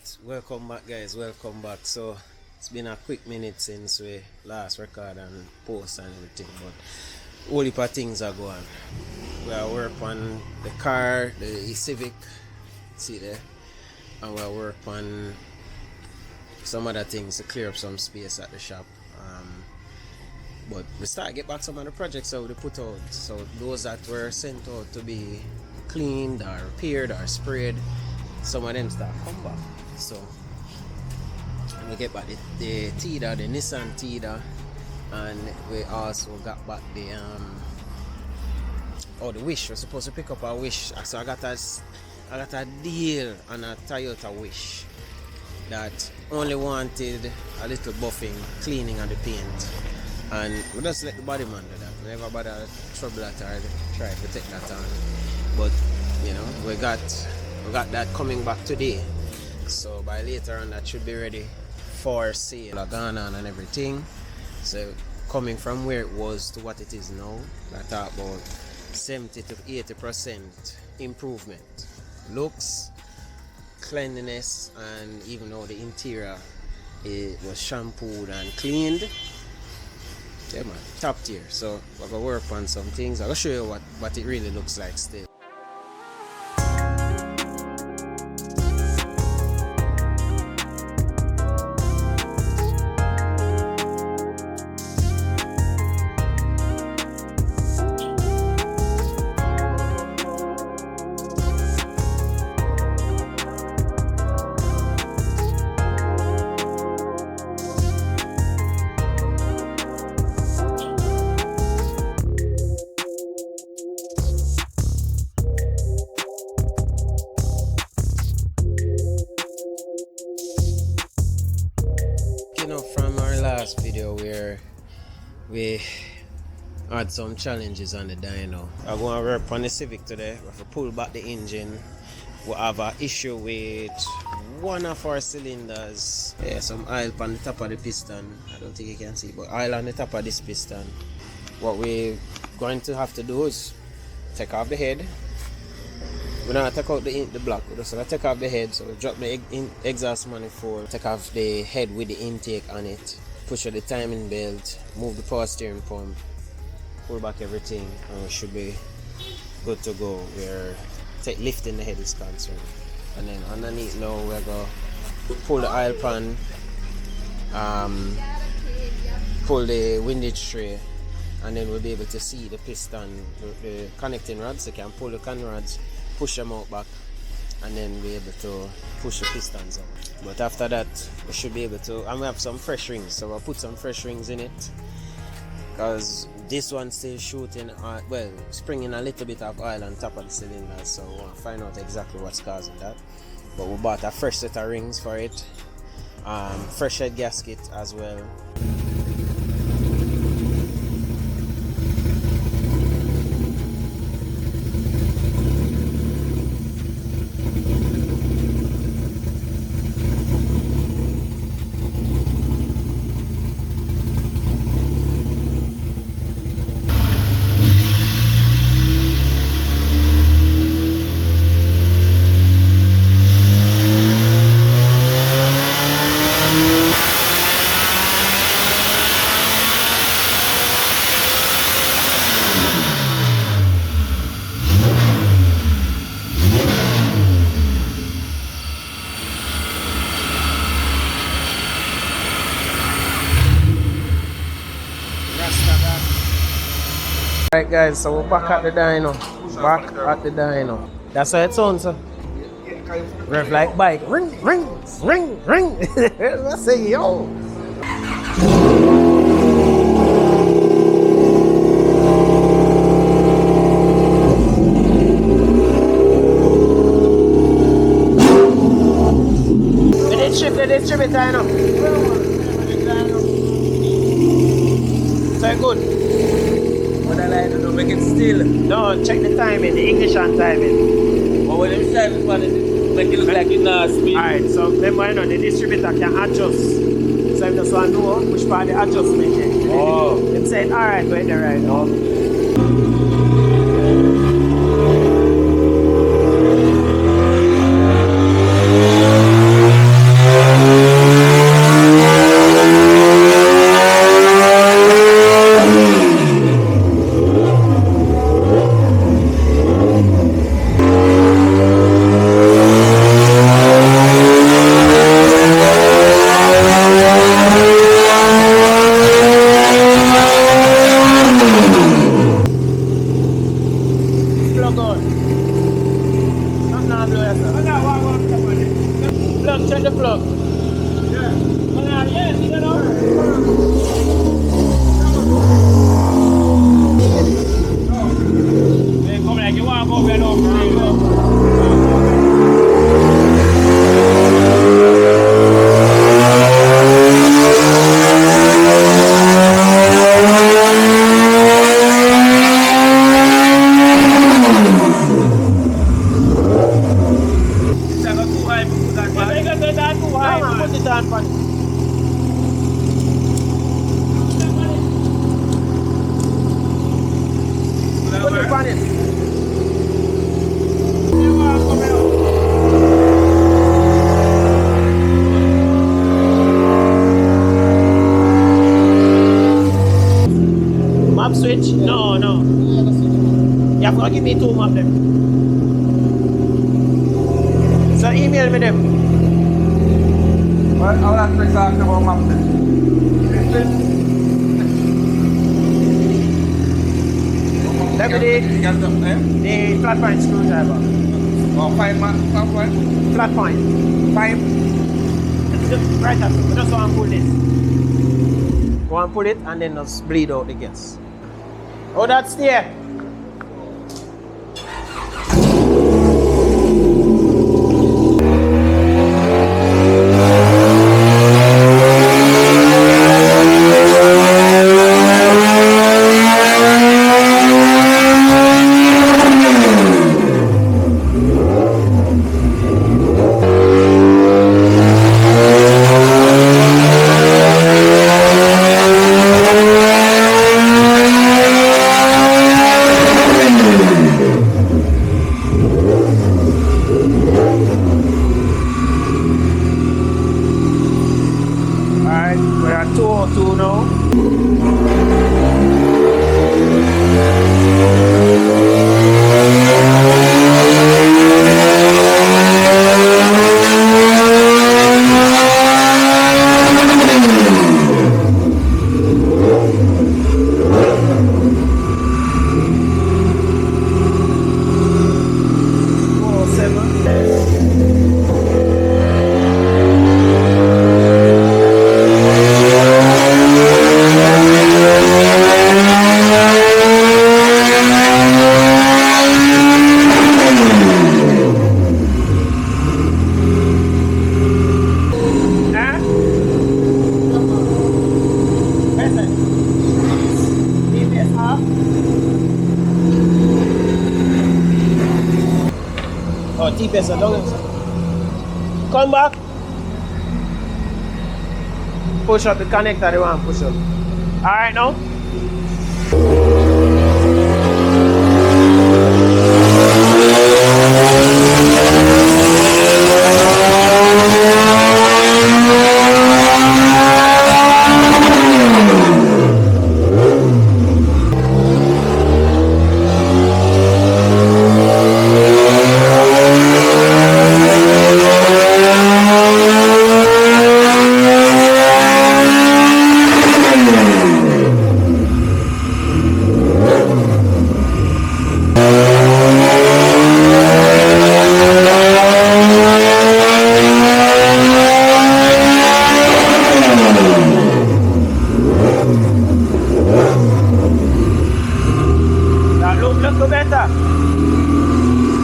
Alright, welcome back guys, welcome back. So it's been a quick minute since we last record and post and everything, but all heap of things are going. We are working on the car, the Civic, see there, and we are working on some other things to clear up some space at the shop. But we start to get back some of the projects that we put out. So those that were sent out to be cleaned or repaired or sprayed, some of them start come back. So we get back the Tida, the Nissan Tida, and we also got back the the Wish. We're supposed to pick up a Wish. So I got a deal on a Toyota Wish that only wanted a little buffing, cleaning of the paint, and we just let the body man do that. We never bother trouble that or try to take that on. But you know, we got that coming back today, so by later on that should be ready for sale. Gone on and everything. So coming from where it was to what it is now, I talk about 70 to 80% improvement. Looks, cleanliness, and even though the interior it was shampooed and cleaned, yeah man, top tier. So we're gonna work on some things. I'll show you what it really looks like still. From our last video where we had some challenges on the dyno, I'm going to work on the Civic today. We have to pull back the engine. We have an issue with one of our cylinders. Yeah, some oil on the top of the piston. I don't think you can see, but oil on the top of this piston. What we're going to have to do is take off the head. We're not take out the block, we're just going to take off the head. So we drop the exhaust manifold, take off the head with the intake on it, push out the timing belt, move the power steering pump, pull back everything, and we should be good to go. We're lifting the head is concerned. And then underneath now we're going to pull the oil pan, pull the windage tray, and then we'll be able to see the piston, the connecting rods. So you can pull the con rods, push them out back, and then be able to push the pistons out. But after that we should be able to, and we have some fresh rings, so we'll put some fresh rings in it, because this one's still shooting springing a little bit of oil on top of the cylinder. So we'll find out exactly what's causing that. But we bought a fresh set of rings for it, fresh head gasket as well. Alright guys, so we're back at the dyno. That's how it sounds, sir. Rev like bike. Ring, ring, ring, ring. Let's say yo. We did shift the distributor, you know. So good. What I like to do, make it still. No, check the timing, the ignition timing. But when it's time, make it look like it's not speed. Alright, so remember, you know, the distributor can adjust. So if you just want to know which part the adjustment is. Oh. It said, alright, wait there right now. Check the plug. Yeah. Yes, you know. Hey, come like you want to go bed up. Map switch? No, no. You have to give me 2 map them. So email me them. Well, I'll have to talk about map then. Let me You got them there? the flat point screwdriver. Oh, 5 man, top one? Flat point. 5. Right up. Just go and pull this. Go and pull it and then just bleed out the gas. Oh, that's there. Oh, TPS come back. Push up the connector, the one push up. Alright now.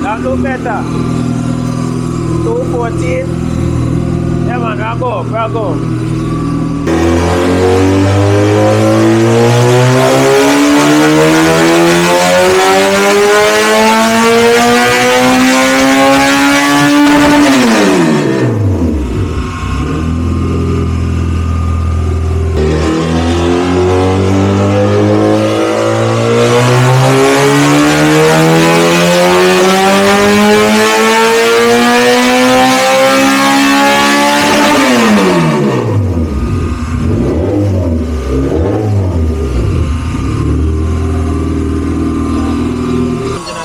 That look better. 214. Yeah man, we'll go.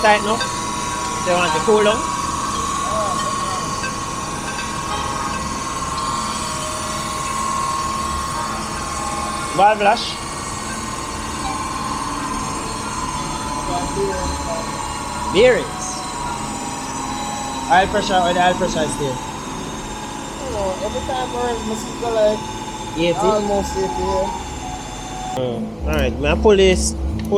Tight no? They want to cool down. Valve flash. Bearings. Oil pressure or the oil pressure is there. know, every time I must go like 80. almost 80 here. Alright, I pull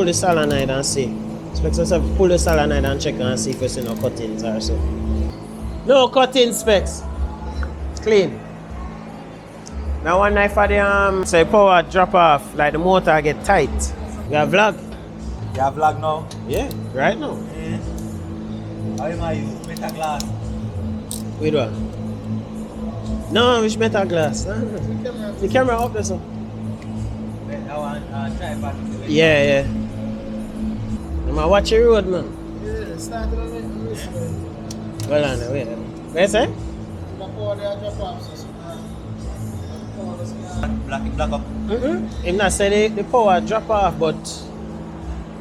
the solenoid and see. Specs yourself pull the solenoid and check and see if you see no cuttings or so. No cutting specs. Clean. Now one knife for the say power drop off, like the motor get tight. You have vlog? You have vlog now? Yeah, right now. Yeah. How you might use metal glass? Wait what? No, which metal glass? The camera up there, so. That one, tripod. Yeah, yeah. I'm watch the road, man. Yeah, started on this way. Well on, wait. Where you say? The power there drop off, so Black up. Him not say the power drop off, but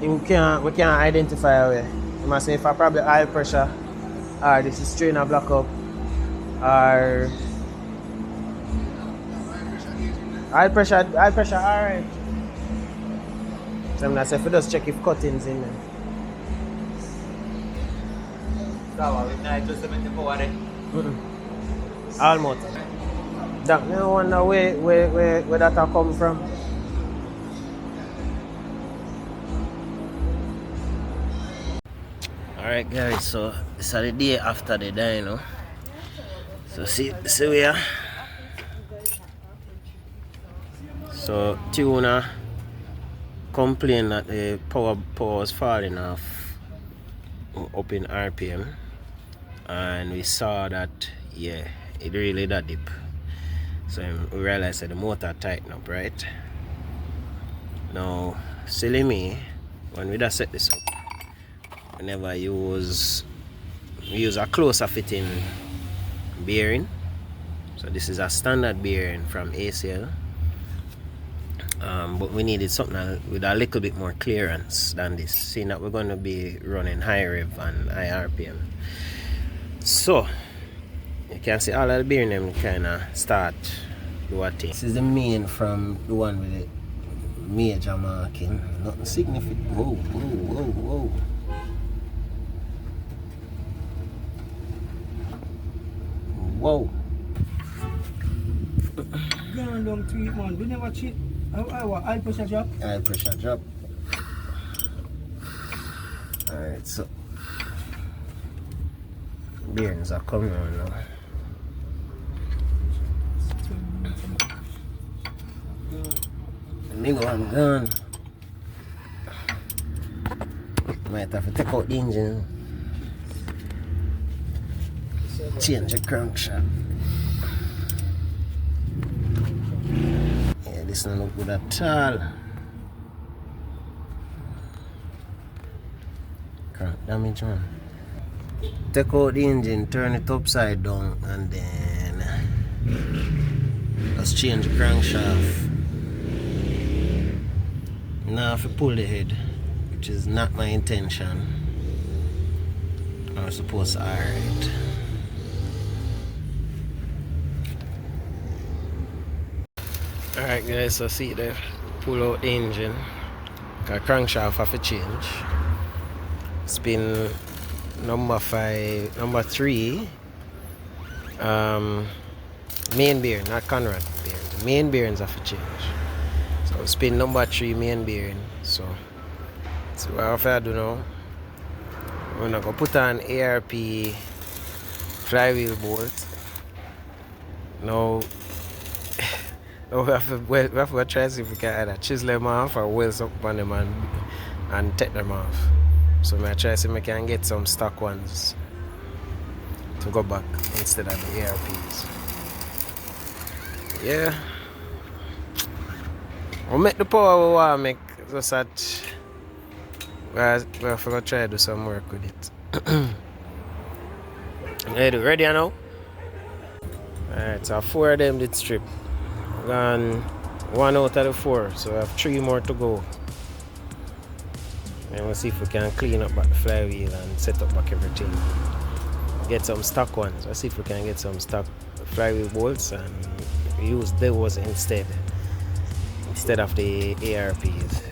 we can't identify where. He must say if I probably oil pressure, or this is strainer block up, or oil pressure alright. So I'm not say if we just check if cuttings in there. So, we need to cement the power there. All motor. That me wonder where that come from. Alright guys, so it's the day after the dyno. So see we are. So tuner complained that the power was falling off up in RPM, and we saw that yeah, it really that deep. So we realized that the motor tightened up, right? Now, silly me, when we just set this up, whenever we use a closer fitting bearing. So this is a standard bearing from ACL. But we needed something with a little bit more clearance than this, seeing that we're going to be running high rev and high RPM. So you can see all of the bearing them kind of start do a thing. This is the main from the one with the major marking. Nothing significant. Whoa. Going down to it, man. We never cheat. High pressure drop. High pressure drop. Alright, so bearings are coming on now. Big one gone. Might have to take out the engine. Change the crankshaft. Yeah, this doesn't look good at all. Crank damage, man. Take out the engine, turn it upside down, and then just change the crankshaft. Now if you pull the head, which is not my intention, I was supposed to alright. Alright guys, so see there, pull out the engine, got crankshaft have to change. Spin number 3, main bearing, not Conrad bearing. The main bearings have to change. So spin number 3 main bearing. So what I have to do now, we're gonna go put on ARP flywheel bolt. Now we have to try to see if we can either chisel them off or weld something on them and take them off. So I'm try to see if I can get some stock ones to go back instead of the ARPs. Yeah. We'll make the power we want to make, just that we have to try to do some work with it. Ready now? Alright, so 4 of them did strip. Gone 1 out of the 4, so we have 3 more to go. And we'll see if we can clean up back the flywheel and set up back everything. Get some stock ones. Let's see if we can get some stock flywheel bolts and use those instead of the ARPs.